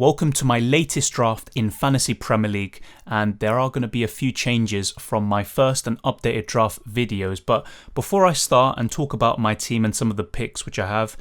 Welcome to my latest draft in Fantasy Premier League, and there are going to be a few changes from my first and updated draft videos. But before I start and talk about my team and some of the picks which I have,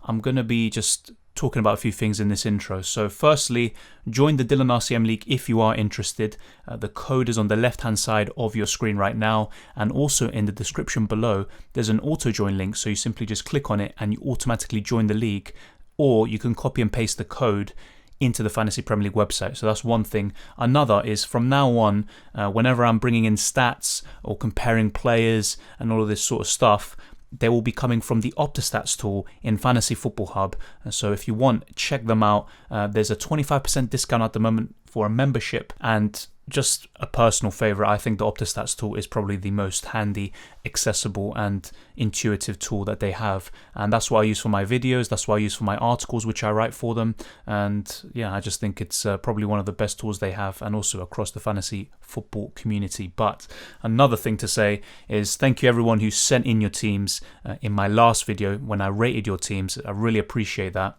I'm going to be just talking about a few things in this intro. So firstly, join the Dylan RCM League if you are interested. The code is on the left hand side of your screen right now, and also in the description below there's an auto join link, so you simply just click on it and you automatically join the league, or you can copy and paste the code into the Fantasy Premier League website. So that's one thing. Another is from now on, whenever I'm bringing in stats or comparing players and all of this sort of stuff, they will be coming from the OptaStats tool in Fantasy Football Hub. So if you want, check them out. There's a 25% discount at the moment for a membership, and just a personal favorite, I think the OptaStats tool is probably the most handy, accessible and intuitive tool that they have, and that's what I use for my videos, that's what I use for my articles which I write for them, and yeah, I just think it's probably one of the best tools they have, and also across the fantasy football community. But another thing to say is thank you everyone who sent in your teams in my last video when I rated your teams. I really appreciate that.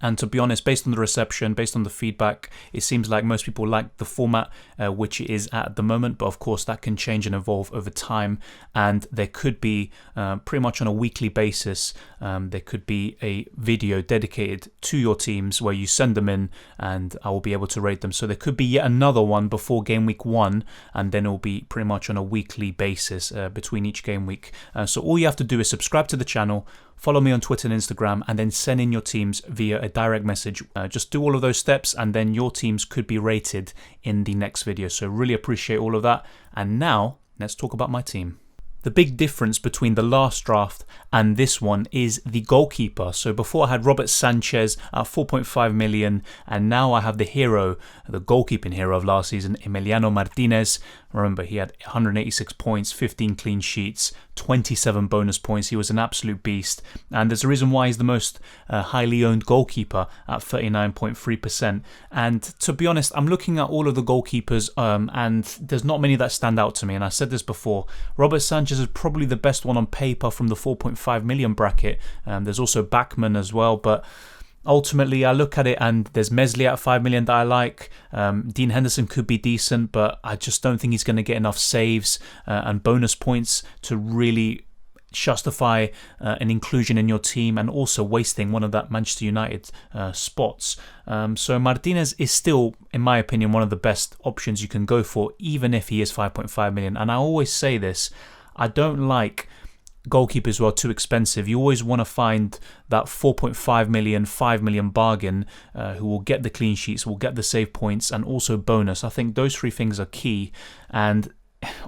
And to be honest, based on the reception, based on the feedback, it seems like most people like the format which it is at the moment. But of course, that can change and evolve over time. And there could be pretty much on a weekly basis, there could be a video dedicated to your teams where you send them in and I will be able to rate them. So there could be yet another one before game week 1, and then it will be pretty much on a weekly basis between each game week. So all you have to do is subscribe to the channel, follow me on Twitter and Instagram, and then send in your teams via a direct message. Just do all of those steps and then your teams could be rated in the next video. So really appreciate all of that. And now let's talk about my team. The big difference between the last draft and this one is the goalkeeper. So before I had Robert Sanchez at 4.5 million, and now I have the hero, the goalkeeping hero of last season, Emiliano Martinez. Remember, he had 186 points, 15 clean sheets, 27 bonus points. He was an absolute beast. And there's a reason why he's the most highly owned goalkeeper at 39.3%. And to be honest, I'm looking at all of the goalkeepers and there's not many that stand out to me. And I said this before, Robert Sanchez is probably the best one on paper from the 4.5 million bracket. There's also Backman as well, but ultimately, I look at it and there's Meslier at 5 million that I like. Dean Henderson could be decent, but I just don't think he's going to get enough saves and bonus points to really justify an inclusion in your team, and also wasting one of that Manchester United spots. So Martinez is still, in my opinion, one of the best options you can go for, even if he is 5.5 million. And I always say this, I don't like goalkeepers who are too expensive. You always want to find that 4.5 million, 5 million bargain who will get the clean sheets, will get the save points, and also bonus. I think those three things are key. And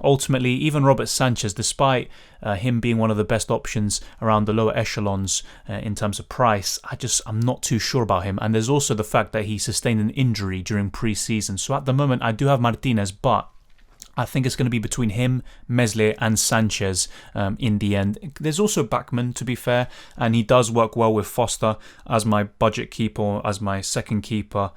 ultimately, even Robert Sanchez, despite him being one of the best options around the lower echelons in terms of price, I'm not too sure about him. And there's also the fact that he sustained an injury during pre-season. So at the moment, I do have Martinez, but I think it's going to be between him, Meslier and Sanchez in the end. There's also Backman, to be fair, and he does work well with Foster as my budget keeper, as my second keeper.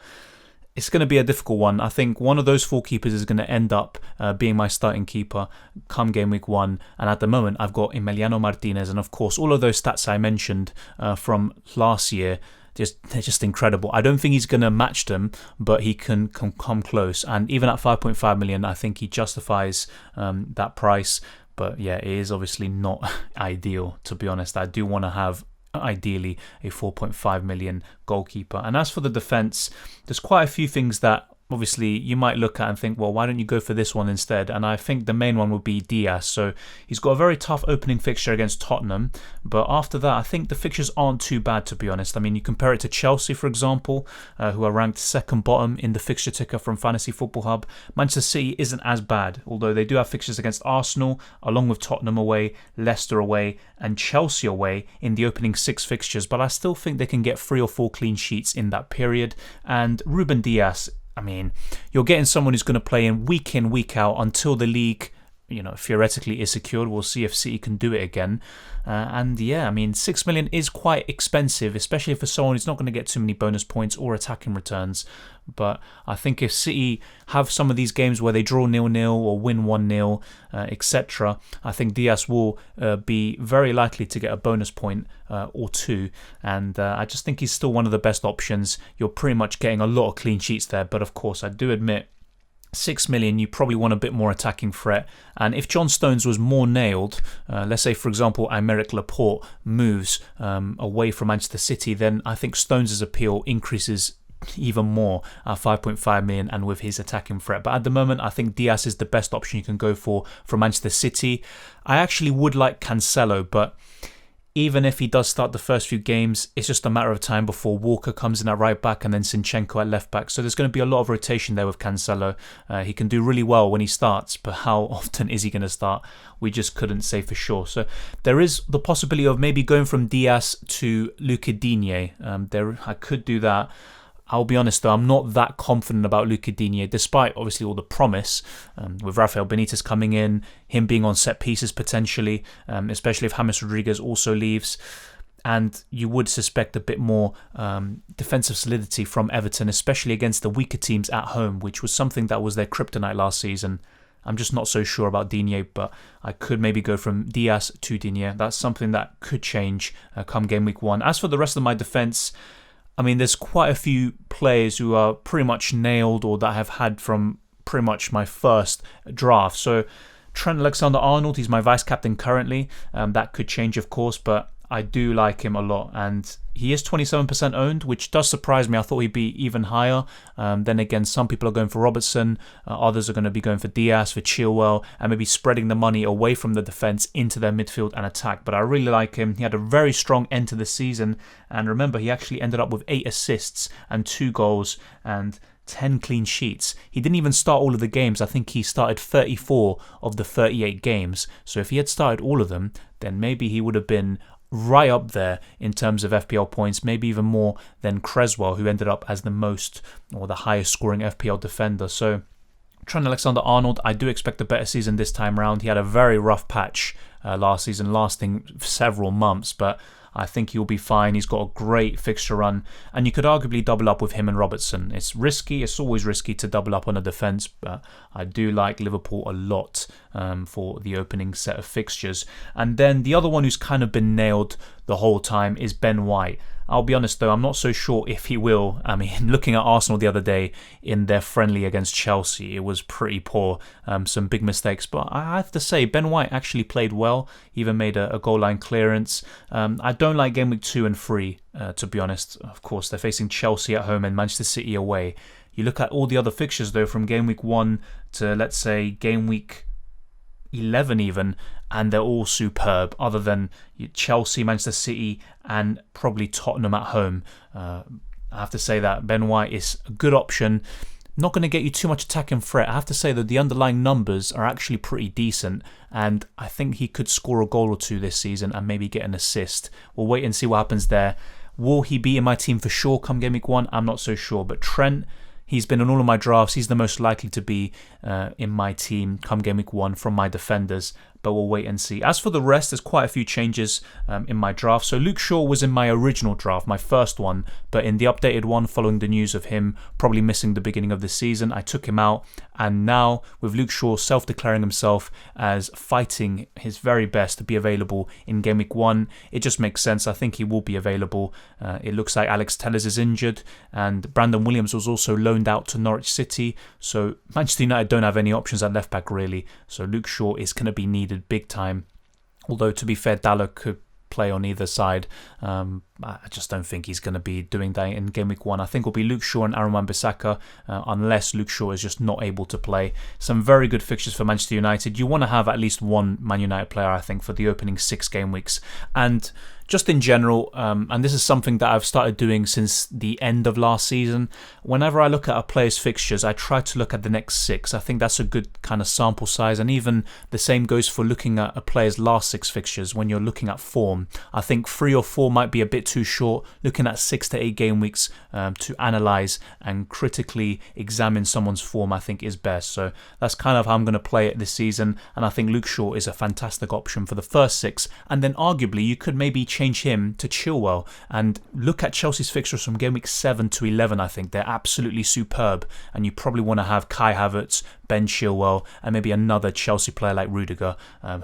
It's going to be a difficult one. I think one of those four keepers is going to end up being my starting keeper come game week 1. And at the moment, I've got Emiliano Martinez. And of course, all of those stats I mentioned from last year, they're just incredible. I don't think he's going to match them, but he can come close. And even at 5.5 million, I think he justifies that price. But yeah, it is obviously not ideal, to be honest. I do want to have, ideally, a 4.5 million goalkeeper. And as for the defence, there's quite a few things that obviously you might look at and think, well, why don't you go for this one instead? And I think the main one would be Diaz. So he's got a very tough opening fixture against Tottenham, but after that I think the fixtures aren't too bad, to be honest. I mean, you compare it to Chelsea, for example, who are ranked second bottom in the fixture ticker from Fantasy Football Hub. Manchester City isn't as bad, although they do have fixtures against Arsenal, along with Tottenham away, Leicester away and Chelsea away in the opening 6 fixtures, but I still think they can get 3 or 4 clean sheets in that period. And Ruben Diaz, I mean, you're getting someone who's going to play in, week out, until the league theoretically is secured. We'll see if City can do it again. And yeah, I mean, 6 million is quite expensive, especially for someone who's not going to get too many bonus points or attacking returns. But I think if City have some of these games where they draw 0-0 or win 1-0, etc., I think Diaz will be very likely to get a bonus point or two. And I just think he's still one of the best options. You're pretty much getting a lot of clean sheets there. But of course, I do admit, 6 million, you probably want a bit more attacking threat. And if John Stones was more nailed, let's say, for example, Aymeric Laporte moves away from Manchester City, then I think Stones' appeal increases even more at 5.5 million and with his attacking threat. But at the moment, I think Diaz is the best option you can go for from Manchester City. I actually would like Cancelo, but even if he does start the first few games, it's just a matter of time before Walker comes in at right back and then Zinchenko at left back. So there's going to be a lot of rotation there with Cancelo. He can do really well when he starts, but how often is he going to start? We just couldn't say for sure. So there is the possibility of maybe going from Diaz to Luca Digne. I could do that. I'll be honest though, I'm not that confident about Luca Digne, despite obviously all the promise with Rafael Benitez coming in, him being on set pieces potentially, especially if James Rodriguez also leaves. And you would suspect a bit more defensive solidity from Everton, especially against the weaker teams at home, which was something that was their kryptonite last season. I'm just not so sure about Digne, but I could maybe go from Diaz to Digne. That's something that could change come game week 1. As for the rest of my defence, I mean, there's quite a few players who are pretty much nailed or that I have had from pretty much my first draft. So Trent Alexander-Arnold, he's my vice-captain currently. That could change, of course, but I do like him a lot. And he is 27% owned, which does surprise me. I thought he'd be even higher. Then again, some people are going for Robertson. Others are going to be going for Diaz, for Chilwell, and maybe spreading the money away from the defence into their midfield and attack. But I really like him. He had a very strong end to the season. And remember, he actually ended up with 8 assists and 2 goals and 10 clean sheets. He didn't even start all of the games. I think he started 34 of the 38 games. So if he had started all of them, then maybe he would have been right up there in terms of FPL points, maybe even more than Creswell, who ended up as the most or the highest scoring FPL defender. So Trent Alexander-Arnold, I do expect a better season this time around. He had a very rough patch last season, lasting several months, but I think he'll be fine. He's got a great fixture run, and you could arguably double up with him and Robertson. It's risky. It's always risky to double up on a defence, but I do like Liverpool a lot for the opening set of fixtures. And then the other one who's kind of been nailed the whole time is Ben White. I'll be honest though, I'm not so sure if he will. I mean, looking at Arsenal the other day in their friendly against Chelsea, it was pretty poor. Some big mistakes. But I have to say, Ben White actually played well. Even made a goal line clearance. I don't like game week 2 and 3, to be honest. Of course, they're facing Chelsea at home and Manchester City away. You look at all the other fixtures though, from game week 1 to, let's say, game week 11 even, and they're all superb, other than Chelsea, Manchester City, and probably Tottenham at home. I have to say that Ben White is a good option. Not going to get you too much attacking threat. I have to say that the underlying numbers are actually pretty decent, and I think he could score a goal or two this season and maybe get an assist. We'll wait and see what happens there. Will he be in my team for sure come game week 1? I'm not so sure, but Trent, he's been in all of my drafts. He's the most likely to be in my team come game week 1 from my defenders, but we'll wait and see. As for the rest, there's quite a few changes in my draft. So Luke Shaw was in my original draft, my first one, but in the updated one, following the news of him probably missing the beginning of the season, I took him out. And now, with Luke Shaw self-declaring himself as fighting his very best to be available in game week 1, it just makes sense. I think he will be available. It looks like Alex Telles is injured, and Brandon Williams was also loaned out to Norwich City. So Manchester United don't have any options at left back really. So Luke Shaw is going to be needed big time. Although, to be fair, Dalot could play on either side. I just don't think he's going to be doing that in game week 1. I think it'll be Luke Shaw and Aaron Wan-Bissaka, unless Luke Shaw is just not able to play. Some very good fixtures for Manchester United. You want to have at least one Man United player, I think, for the opening 6 game weeks. And just in general, and this is something that I've started doing since the end of last season, whenever I look at a player's fixtures, I try to look at the next 6. I think that's a good kind of sample size, and even the same goes for looking at a player's last 6 fixtures when you're looking at form. I think 3 or 4 might be a bit bit too short, looking at 6 to 8 game weeks to analyse and critically examine someone's form, I think is best. So that's kind of how I'm going to play it this season, and I think Luke Shaw is a fantastic option for the first 6, and then arguably you could maybe change him to Chilwell and look at Chelsea's fixtures from game week 7 to 11. I think they're absolutely superb, and you probably want to have Kai Havertz, Ben Chilwell, and maybe another Chelsea player like Rudiger,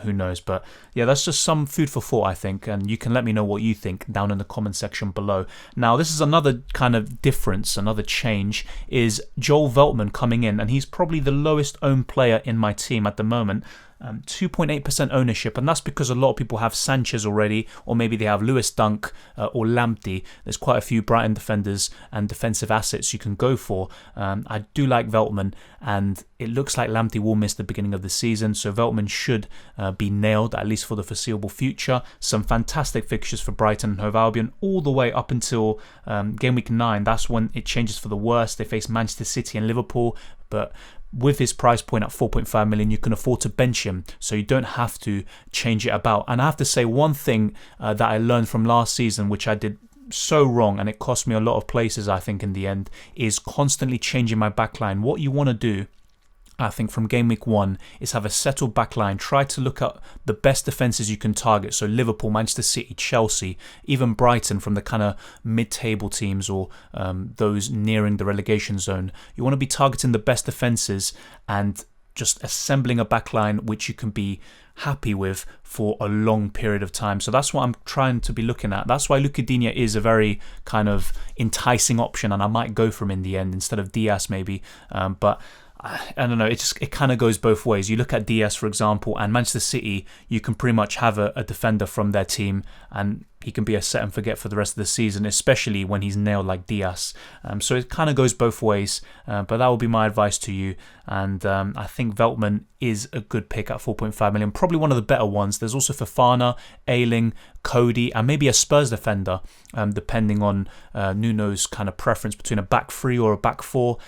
who knows. But yeah, that's just some food for thought, I think, and you can let me know what you think down in the comment section below. Now, this is another kind of difference, another change, is Joel Veltman coming in, and he's probably the lowest owned player in my team at the moment. 2.8% ownership, and that's because a lot of people have Sanchez already, or maybe they have Lewis Dunk or Lamptey. There's quite a few Brighton defenders and defensive assets you can go for. I do like Veltman, and it looks like Lamptey will miss the beginning of the season, so Veltman should be nailed, at least for the foreseeable future. Some fantastic fixtures for Brighton and Hove Albion all the way up until game week 9. That's when it changes for the worst. They face Manchester City and Liverpool, but with his price point at 4.5 million, you can afford to bench him, so you don't have to change it about. And I have to say, one thing that I learned from last season, which I did so wrong, and it cost me a lot of places, I think, in the end, is constantly changing my backline. What you want to do, I think, from game week 1 is have a settled backline. Try to look at the best defences you can target. So Liverpool, Manchester City, Chelsea, even Brighton from the kind of mid-table teams or those nearing the relegation zone. You want to be targeting the best defences and just assembling a backline which you can be happy with for a long period of time. So that's what I'm trying to be looking at. That's why Luca Digne is a very kind of enticing option, and I might go for him in the end instead of Diaz maybe. But I don't know, it kind of goes both ways. You look at Diaz, for example, and Manchester City, you can pretty much have a defender from their team and he can be a set and forget for the rest of the season, especially when he's nailed like Diaz. So it kind of goes both ways, but that will be my advice to you. And I think Veltman is a good pick at 4.5 million, probably one of the better ones. There's also Fofana, Ayling, Cody, and maybe a Spurs defender, depending on Nuno's kind of preference between a back 3 or a back 4.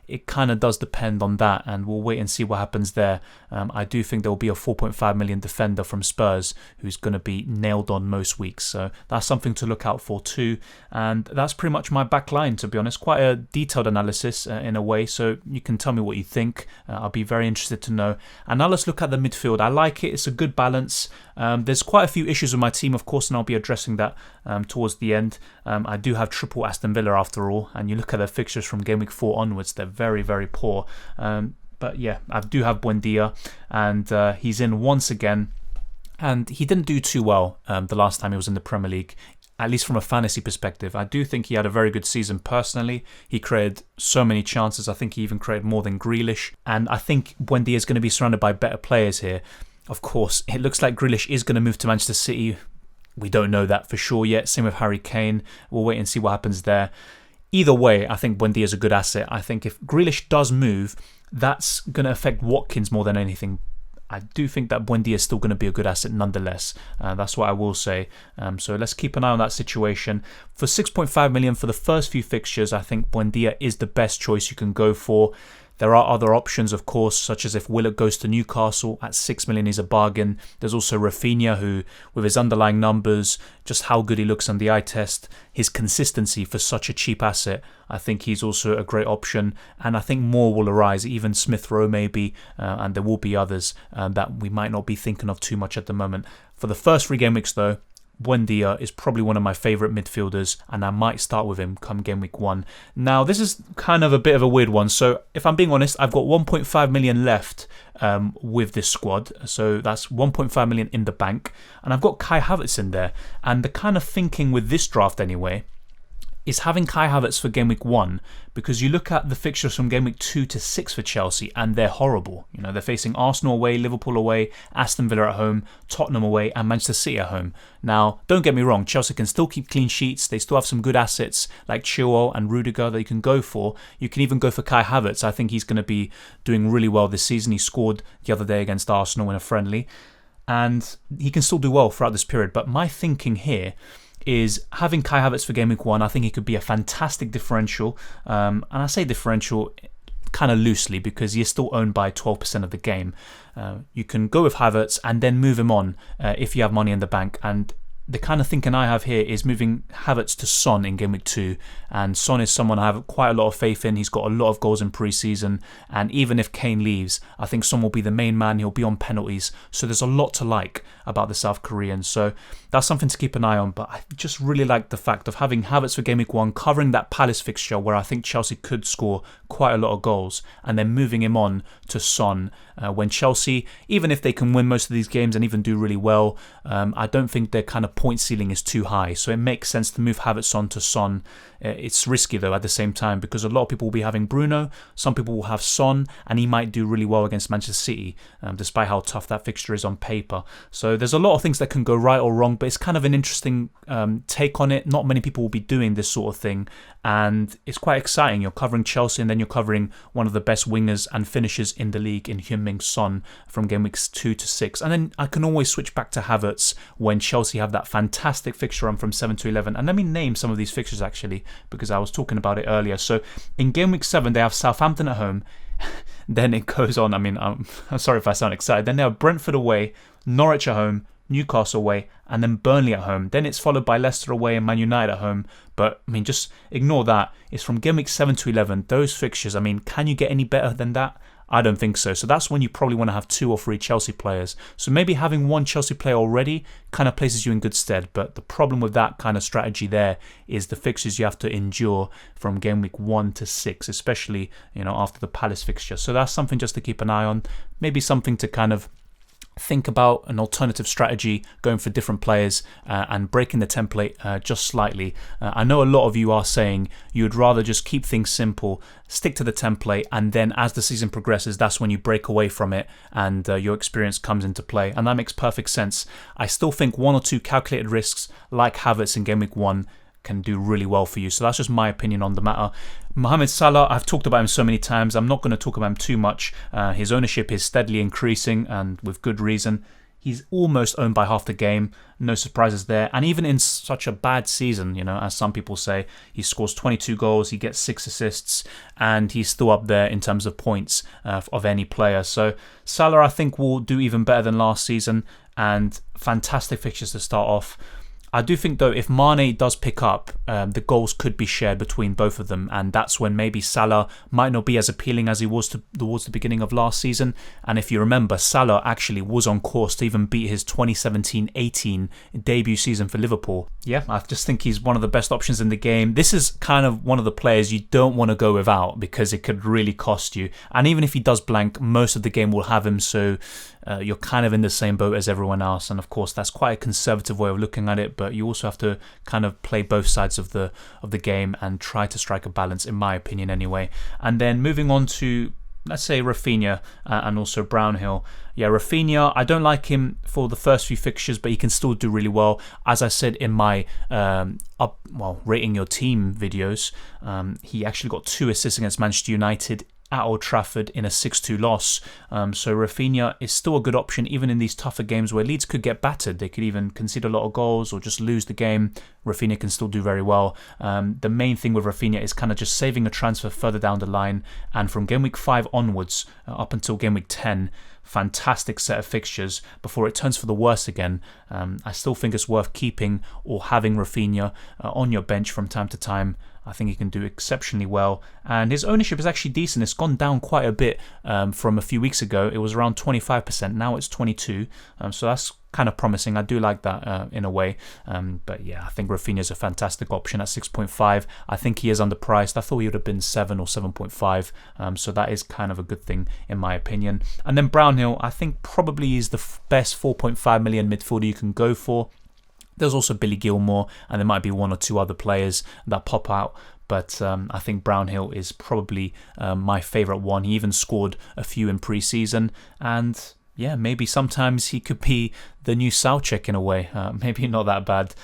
It kind of does depend on that, and we'll wait and see what happens there. I do think there will be a 4.5 million defender from Spurs who's going to be nailed on most weeks, so that's something to look out for too. And that's pretty much my back line, to be honest. Quite a detailed analysis in a way, so you can tell me what you think. I'll be very interested to know. And now let's look at the midfield. I like it. It's a good balance. There's quite a few issues with my team, of course, and I'll be addressing that towards the end. I do have triple Aston Villa after all, and you look at their fixtures from game week 4 onwards, they're very, very poor. But yeah, I do have Buendia, and he's in once again, and he didn't do too well the last time he was in the Premier League, at least from a fantasy perspective. I do think he had a very good season personally. He created so many chances. I think he even created more than Grealish, and I think Buendia is going to be surrounded by better players here. Of course, it looks like Grealish is going to move to Manchester City. We don't know that for sure yet. Same with Harry Kane. We'll wait and see what happens there. Either way, I think Buendia is a good asset. I think if Grealish does move, that's going to affect Watkins more than anything. I do think that Buendia is still going to be a good asset nonetheless. That's what I will say. So let's keep an eye on that situation. For 6.5 million for the first few fixtures, I think Buendia is the best choice you can go for. There are other options, of course, such as if Willock goes to Newcastle at 6 million is a bargain. There's also Rafinha, who, with his underlying numbers, just how good he looks on the eye test, his consistency for such a cheap asset, I think he's also a great option. And I think more will arise, even Smith Rowe maybe, and there will be others that we might not be thinking of too much at the moment. For the first 3 game weeks though, Buendia is probably one of my favourite midfielders, and I might start with him come game week 1. Now, this is kind of a bit of a weird one, so if I'm being honest, I've got 1.5 million left with this squad, so that's 1.5 million in the bank, and I've got Kai Havertz in there, and the kind of thinking with this draft anyway is having Kai Havertz for game week 1, because you look at the fixtures from game week 2 to 6 for Chelsea and they're horrible. You know, they're facing Arsenal away, Liverpool away, Aston Villa at home, Tottenham away and Manchester City at home. Now, don't get me wrong, Chelsea can still keep clean sheets. They still have some good assets like Chilwell and Rudiger that you can go for. You can even go for Kai Havertz. I think he's going to be doing really well this season. He scored the other day against Arsenal in a friendly, and he can still do well throughout this period. But my thinking here is having Kai Havertz for game week 1. I think he could be a fantastic differential, and I say differential kind of loosely because he is still owned by 12% of the game. You can go with Havertz and then move him on if you have money in the bank, and the kind of thinking I have here is moving Havertz to Son in Game Week 2. And Son is someone I have quite a lot of faith in. He's got a lot of goals in pre-season. And even if Kane leaves, I think Son will be the main man. He'll be on penalties. So there's a lot to like about the South Korean. So that's something to keep an eye on. But I just really like the fact of having Havertz for Game Week 1, covering that Palace fixture where I think Chelsea could score quite a lot of goals, and then moving him on to Son when Chelsea, even if they can win most of these games and even do really well, I don't think their kind of point ceiling is too high. So it makes sense to move Havertz on to Son. It's risky though at the same time, because a lot of people will be having Bruno, some people will have Son, and he might do really well against Manchester City, despite how tough that fixture is on paper. So there's a lot of things that can go right or wrong, but it's kind of an interesting take on it. Not many people will be doing this sort of thing, and it's quite exciting. You're covering Chelsea, and then you're covering one of the best wingers and finishers in the league in Heung-min Son from game weeks 2 to 6. And then I can always switch back to Havertz when Chelsea have that fantastic fixture run from 7 to 11. And let me name some of these fixtures actually, because I was talking about it earlier. So in game week 7, they have Southampton at home. Then it goes on. I mean, I'm sorry if I sound excited. Then they have Brentford away, Norwich at home, Newcastle away, and then Burnley at home. Then it's followed by Leicester away and Man United at home. But, I mean, just ignore that. It's from game week 7 to 11. Those fixtures, I mean, can you get any better than that? I don't think so. So that's when you probably want to have 2 or 3 Chelsea players. So maybe having 1 Chelsea player already kind of places you in good stead. But the problem with that kind of strategy there is the fixtures you have to endure from game week 1 to 6, especially, after the Palace fixture. So that's something just to keep an eye on. Maybe something to kind of think about, an alternative strategy, going for different players and breaking the template just slightly. I know a lot of you are saying you would rather just keep things simple, stick to the template, and then as the season progresses, that's when you break away from it and your experience comes into play. And that makes perfect sense. I still think 1 or 2 calculated risks like Havertz in game week 1 can do really well for you. So that's just my opinion on the matter. Mohamed Salah, I've talked about him so many times. I'm not going to talk about him too much. His ownership is steadily increasing, and with good reason. He's almost owned by half the game. No surprises there. And even in such a bad season, as some people say, he scores 22 goals, he gets 6 assists, and he's still up there in terms of points of any player. So Salah, I think, will do even better than last season, and fantastic fixtures to start off. I do think, though, if Mane does pick up, the goals could be shared between both of them, and that's when maybe Salah might not be as appealing as he was towards the beginning of last season. And if you remember, Salah actually was on course to even beat his 2017-18 debut season for Liverpool. Yeah, I just think he's one of the best options in the game. This is kind of one of the players you don't want to go without, because it could really cost you. And even if he does blank, most of the game will have him, so you're kind of in the same boat as everyone else. And of course, that's quite a conservative way of looking at it, but you also have to kind of play both sides of the game and try to strike a balance, in my opinion anyway. And then moving on to, let's say, Rafinha and also Brownhill. Yeah, Rafinha, I don't like him for the first few fixtures, but he can still do really well. As I said in my rating your team videos, he actually got 2 assists against Manchester United at Old Trafford in a 6-2 loss. So Rafinha is still a good option even in these tougher games where Leeds could get battered. They could even concede a lot of goals or just lose the game. Rafinha can still do very well. The main thing with Rafinha is kind of just saving a transfer further down the line. And from game week 5 onwards, up until game week 10, fantastic set of fixtures before it turns for the worse again. I still think it's worth keeping or having Rafinha on your bench from time to time. I think he can do exceptionally well, and his ownership is actually decent. It's gone down quite a bit from a few weeks ago. It was around 25%, now it's 22%, so that's kind of promising. I do like that in a way, but yeah, I think Rafinha is a fantastic option at 6.5. I think he is underpriced. I thought he would have been 7 or 7.5, so that is kind of a good thing in my opinion. And then Brownhill, I think probably is the best 4.5 million midfielder you can go for. There's also Billy Gilmore, and there might be 1 or 2 other players that pop out. But I think Brownhill is probably my favourite one. He even scored a few in pre-season. And yeah, maybe sometimes he could be the new Soucek in a way. Maybe not that bad.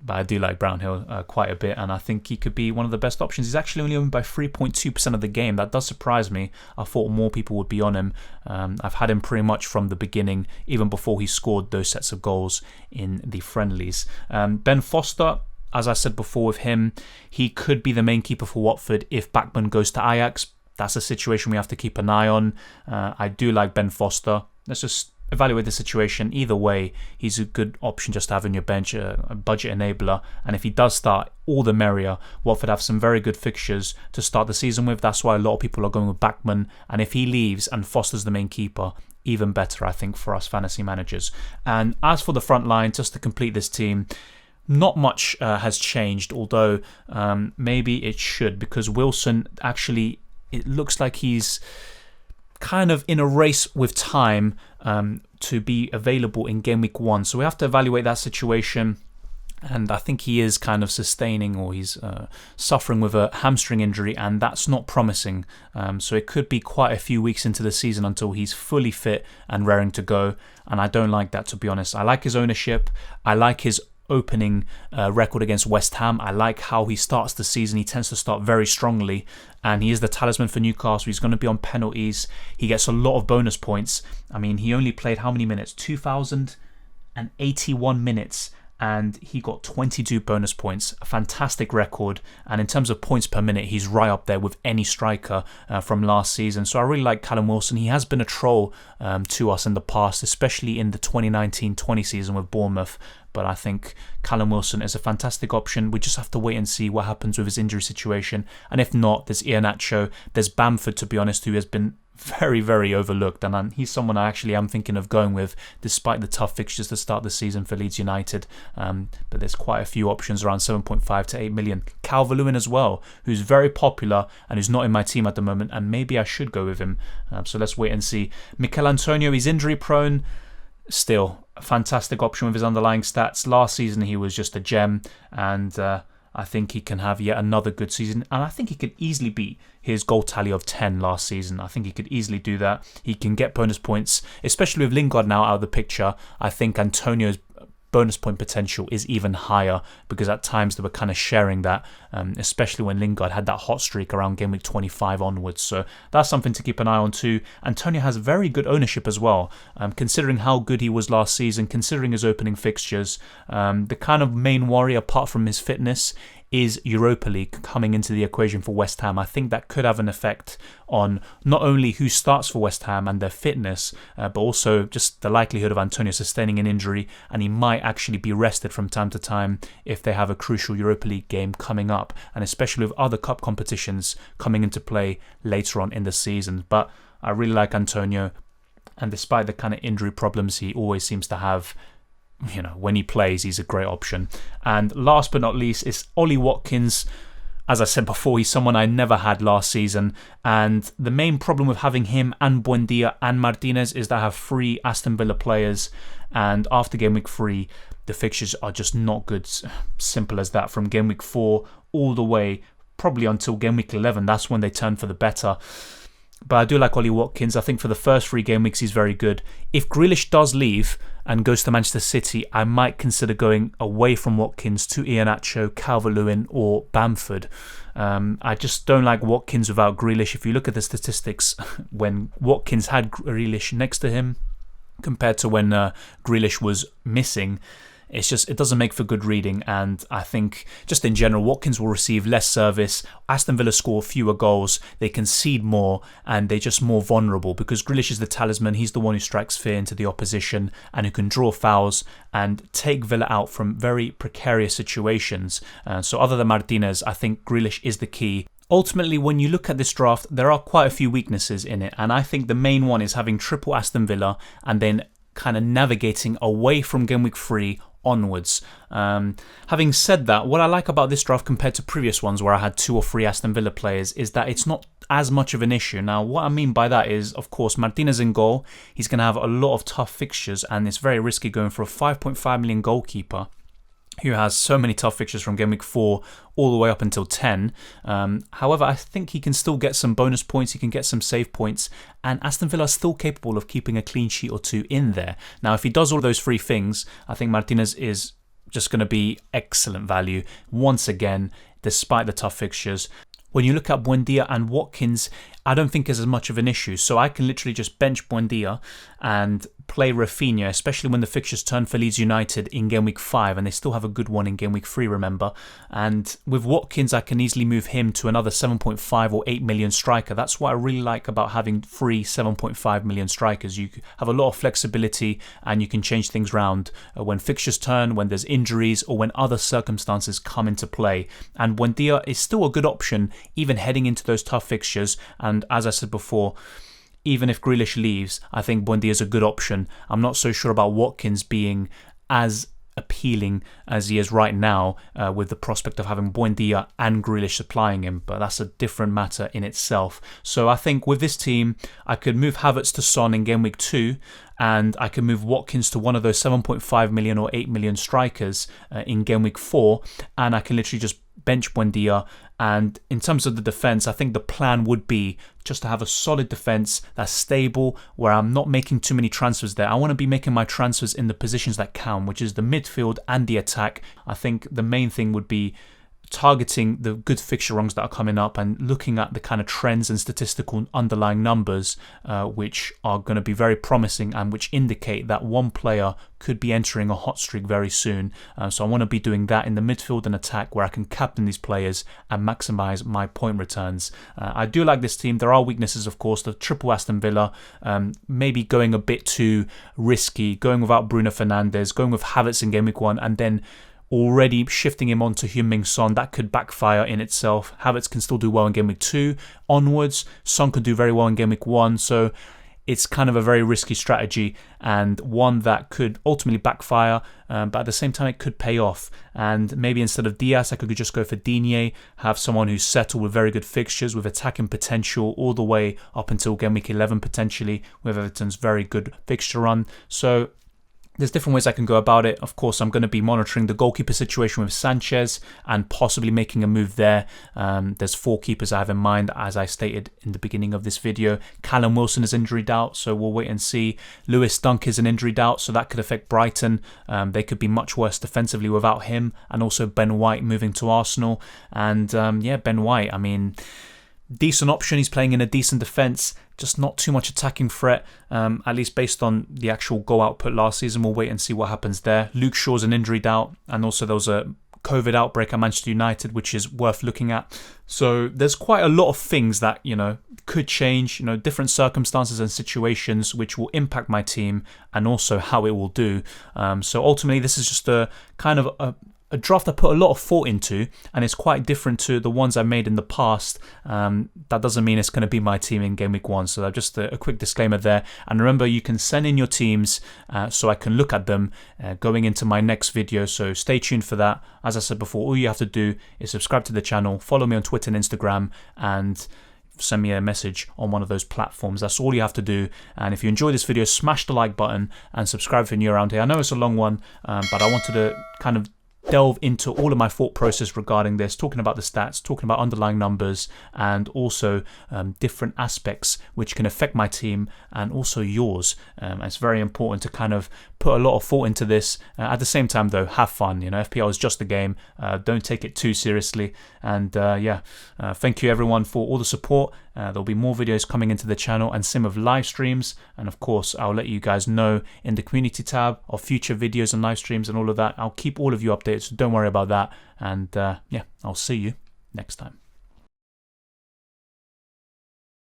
But I do like Brownhill quite a bit. And I think he could be one of the best options. He's actually only owned by 3.2% of the game. That does surprise me. I thought more people would be on him. I've had him pretty much from the beginning, even before he scored those sets of goals in the friendlies. Ben Foster, as I said before with him, he could be the main keeper for Watford if Bachmann goes to Ajax. That's a situation we have to keep an eye on. I do like Ben Foster. Let's just evaluate the situation. Either way, he's a good option just to have on your bench, a budget enabler. And if he does start, all the merrier. Watford have some very good fixtures to start the season with. That's why a lot of people are going with Bachmann. And if he leaves and Foster's the main keeper, even better, I think, for us fantasy managers. And as for the front line, just to complete this team, not much has changed, although maybe it should, because Wilson actually, it looks like he's kind of in a race with time to be available in game week 1. So we have to evaluate that situation. And I think he is kind of sustaining, or he's suffering with a hamstring injury, and that's not promising. So it could be quite a few weeks into the season until he's fully fit and raring to go. And I don't like that, to be honest. I like his ownership. I like his opening record against West Ham. I like how he starts the season. He tends to start very strongly, and he is the talisman for Newcastle. He's going to be on penalties. He gets a lot of bonus points. I mean, he only played how many minutes? 2,081 minutes. And he got 22 bonus points, a fantastic record. And in terms of points per minute, he's right up there with any striker from last season. So I really like Callum Wilson. He has been a troll to us in the past, especially in the 2019-20 season with Bournemouth. But I think Callum Wilson is a fantastic option. We just have to wait and see what happens with his injury situation. And if not, there's Iheanacho, there's Bamford, to be honest, who has been very, very overlooked, and he's someone I actually am thinking of going with, despite the tough fixtures to start the season for Leeds United. But there's quite a few options around 7.5 to 8 million. Calvert-Lewin as well, who's very popular and who's not in my team at the moment, and maybe I should go with him. So let's wait and see. Mikel Antonio, he's injury prone. Still, a fantastic option with his underlying stats. Last season he was just a gem, and I think he can have yet another good season, and I think he could easily beat his goal tally of 10 last season. I think he could easily do that. He can get bonus points, especially with Lingard now out of the picture. I think Antonio's bonus point potential is even higher, because at times they were kind of sharing that, especially when Lingard had that hot streak around game week 25 onwards. So that's something to keep an eye on too. Antonio has very good ownership as well, considering how good he was last season, considering his opening fixtures. The kind of main worry, apart from his fitness, is Europa League coming into the equation for West Ham. I think that could have an effect on not only who starts for West Ham and their fitness, but also just the likelihood of Antonio sustaining an injury, and he might actually be rested from time to time if they have a crucial Europa League game coming up, and especially with other cup competitions coming into play later on in the season. But I really like Antonio, and despite the kind of injury problems he always seems to have, you know, when he plays, he's a great option. And last but not least is Ollie Watkins. As I said before, he's someone I never had last season, and the main problem with having him and Buendia and Martinez is that I have 3 Aston Villa players, and after game week 3 the fixtures are just not good. Simple as that. From game week 4 all the way probably until game week 11, that's when they turn for the better. But I do like Ollie Watkins. I think for the first 3 game weeks he's very good. If Grealish does leave and goes to Manchester City, I might consider going away from Watkins to Iheanacho, Calvert-Lewin or Bamford. I just don't like Watkins without Grealish. If you look at the statistics, when Watkins had Grealish next to him compared to when Grealish was missing, it doesn't make for good reading. And I think just in general, Watkins will receive less service. Aston Villa score fewer goals, they concede more, and they're just more vulnerable, because Grealish is the talisman. He's the one who strikes fear into the opposition and who can draw fouls and take Villa out from very precarious situations. So other than Martinez, I think Grealish is the key. Ultimately, when you look at this draft, there are quite a few weaknesses in it, and I think the main one is having triple Aston Villa and then kind of navigating away from game week 3 onwards. Having said that, what I like about this draft compared to previous ones where I had 2 or 3 Aston Villa players is that it's not as much of an issue. Now, what I mean by that is, of course, Martinez in goal. He's going to have a lot of tough fixtures, and it's very risky going for a 5.5 million goalkeeper who has so many tough fixtures from game week 4 all the way up until 10. However, I think he can still get some bonus points, he can get some save points, and Aston Villa are still capable of keeping a clean sheet or 2 in there. Now, if he does all those 3 things, I think Martinez is just going to be excellent value once again, despite the tough fixtures. When you look at Buendia and Watkins, I don't think is as much of an issue. So I can literally just bench Buendia and play Rafinha, especially when the fixtures turn for Leeds United in game week 5, and they still have a good one in game week 3, remember. And with Watkins, I can easily move him to another 7.5 or 8 million striker. That's what I really like about having 3 7.5 million strikers. You have a lot of flexibility and you can change things around when fixtures turn, when there's injuries, or when other circumstances come into play. And Buendia is still a good option even heading into those tough fixtures. And as I said before, even if Grealish leaves, I think Buendia is a good option. I'm not so sure about Watkins being as appealing as he is right now, with the prospect of having Buendia and Grealish supplying him, but that's a different matter in itself. So I think with this team, I could move Havertz to Son in game week 2, and I can move Watkins to one of those 7.5 million or 8 million strikers in game week 4, and I can literally just bench Buendia. And in terms of the defence, I think the plan would be just to have a solid defence that's stable, where I'm not making too many transfers there. I want to be making my transfers in the positions that count, which is the midfield and the attack. I think the main thing would be targeting the good fixture runs that are coming up and looking at the kind of trends and statistical underlying numbers, which are going to be very promising and which indicate that one player could be entering a hot streak very soon. So I want to be doing that in the midfield and attack, where I can captain these players and maximise my point returns. I do like this team. There are weaknesses, of course. The triple Aston Villa, maybe going a bit too risky, going without Bruno Fernandes, going with Havertz in game week 1, and then already shifting him on to Heung-min Son. That could backfire in itself. Havertz can still do well in game week 2 onwards. Son could do very well in game week 1. So it's kind of a very risky strategy, and one that could ultimately backfire, but at the same time it could pay off. And maybe instead of Diaz, I could just go for Digne, have someone who's settled with very good fixtures, with attacking potential all the way up until game week 11 potentially, with Everton's very good fixture run. So there's different ways I can go about it. Of course, I'm going to be monitoring the goalkeeper situation with Sanchez and possibly making a move there. There's 4 keepers I have in mind, as I stated in the beginning of this video. Callum Wilson is injury doubt, so we'll wait and see. Lewis Dunk is an injury doubt, so that could affect Brighton. They could be much worse defensively without him. And also Ben White moving to Arsenal. And Ben White, I mean, decent option. He's playing in a decent defence, just not too much attacking threat, at least based on the actual goal output last season. We'll wait and see what happens there. Luke Shaw's an injury doubt, and also there was a COVID outbreak at Manchester United, which is worth looking at. So there's quite a lot of things that, could change, different circumstances and situations which will impact my team and also how it will do. So ultimately, this is just a kind of a draft I put a lot of thought into, and it's quite different to the ones I made in the past. That doesn't mean it's going to be my team in game week 1, so just a quick disclaimer there. And remember, you can send in your teams so I can look at them going into my next video, so stay tuned for that. As I said before, all you have to do is subscribe to the channel, follow me on Twitter and Instagram, and send me a message on one of those platforms. That's all you have to do. And if you enjoyed this video, smash the like button and subscribe if you're new around here. I know it's a long one, but I wanted to kind of delve into all of my thought process regarding this, talking about the stats, talking about underlying numbers, and also different aspects which can affect my team and also yours. It's very important to kind of put a lot of thought into this. At the same time, though, have fun. FPL is just a game. Don't take it too seriously. And thank you everyone for all the support. There'll be more videos coming into the channel and sim of live streams, and of course I'll let you guys know in the community tab of future videos and live streams and all of that. I'll keep all of you updated, so don't worry about that. And I'll see you next time.